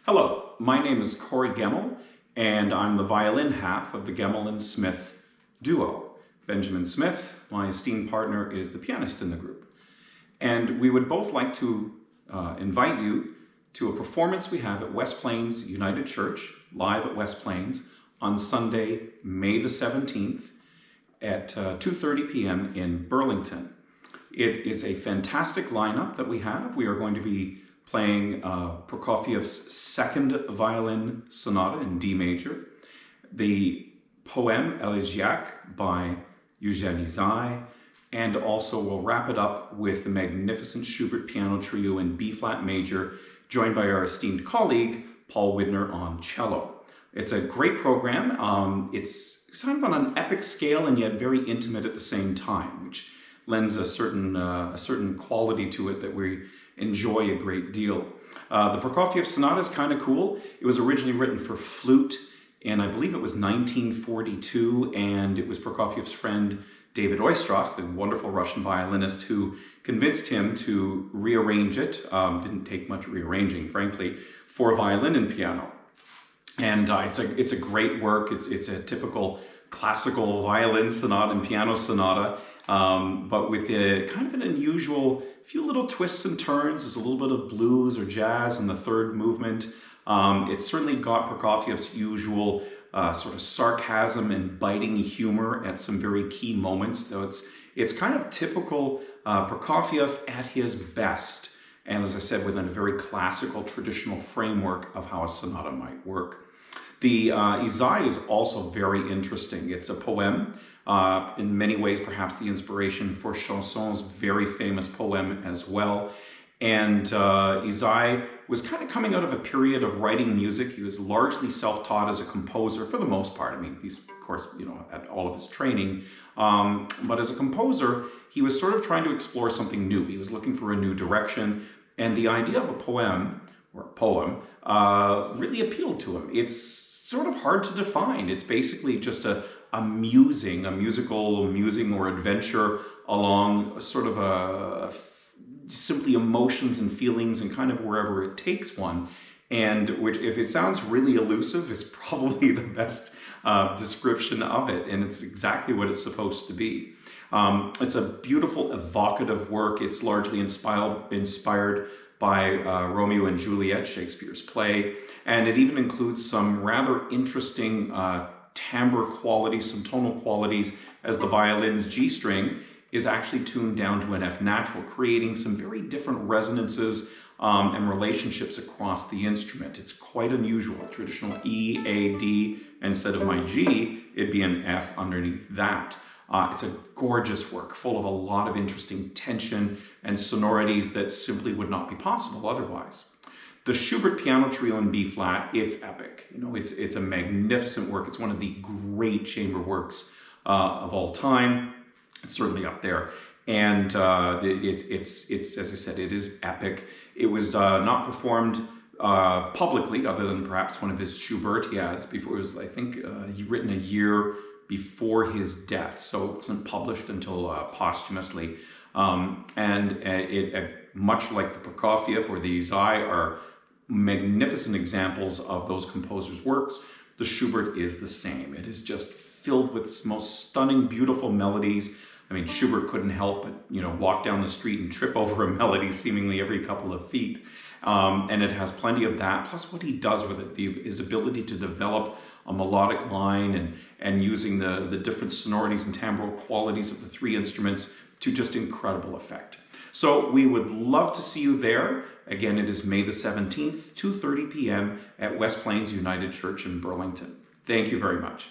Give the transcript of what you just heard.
Hello, my name is Corey Gemmell, and I'm the violin half of the Gemmell and Smith duo. Benjamin Smith, my esteemed partner, is the pianist in the group. And we would both like to invite you to a performance we have at West Plains United Church, live at West Plains, on Sunday, May the 17th at 2:30 p.m. in Burlington. It is a fantastic lineup that we have. We are going to be playing Prokofiev's second violin sonata in D major, the poem Élégiaque by Ysaÿe, and also we'll wrap it up with the magnificent Schubert Piano Trio in B-flat major, joined by our esteemed colleague, Paul Widner on cello. It's a great program. It's kind of on an epic scale and yet very intimate at the same time, which lends a certain quality to it that we enjoy a great deal. The Prokofiev Sonata is kind of cool. It was originally written for flute, and I believe it was 1942, and it was Prokofiev's friend David Oistrakh, the wonderful Russian violinist, who convinced him to rearrange it. Didn't take much rearranging, frankly, for violin and piano. And it's a great work. It's a typical classical violin sonata and piano sonata, but with a kind of an unusual few little twists and turns. There's a little bit of blues or jazz in the third movement. It's certainly got Prokofiev's usual sort of sarcasm and biting humor at some very key moments. So it's kind of typical Prokofiev at his best. And as I said, within a very classical, traditional framework of how a sonata might work. The Ysaÿe is also very interesting. It's a poem, in many ways perhaps the inspiration for Chanson's very famous poem as well. And Ysaÿe was kind of coming out of a period of writing music. He was largely self-taught as a composer for the most part. I mean, he's of course, had all of his training, but as a composer, he was sort of trying to explore something new. He was looking for a new direction, and the idea of a poem really appealed to him. It's sort of hard to define. It's basically just a musical musing or adventure along sort of simply emotions and feelings and kind of wherever it takes one. And which, if it sounds really elusive, is probably the best description of it. And it's exactly what it's supposed to be. It's a beautiful, evocative work. It's largely inspired by Romeo and Juliet, Shakespeare's play. And it even includes some rather interesting timbre qualities, some tonal qualities, as the violin's G string is actually tuned down to an F natural, creating some very different resonances and relationships across the instrument. It's quite unusual. Traditional E, A, D, and instead of my G, it'd be an F underneath that. It's a gorgeous work, full of a lot of interesting tension and sonorities that simply would not be possible otherwise. The Schubert Piano Trio in B-flat, it's epic. It's a magnificent work. It's one of the great chamber works of all time. It's certainly up there. And it's as I said, it is epic. It was not performed publicly, other than perhaps one of his Schubertiads before. It was, I think, written a year before his death, so it wasn't published until posthumously. Much like the Prokofiev or the Ysaÿe are magnificent examples of those composers' works, the Schubert is the same. It is just filled with most stunning, beautiful melodies. I mean, Schubert couldn't help but, walk down the street and trip over a melody seemingly every couple of feet. And it has plenty of that, plus what he does with it, his ability to develop a melodic line and using the different sonorities and timbral qualities of the three instruments to just incredible effect. So we would love to see you there. Again, it is May the 17th, 2:30 p.m. at West Plains United Church in Burlington. Thank you very much.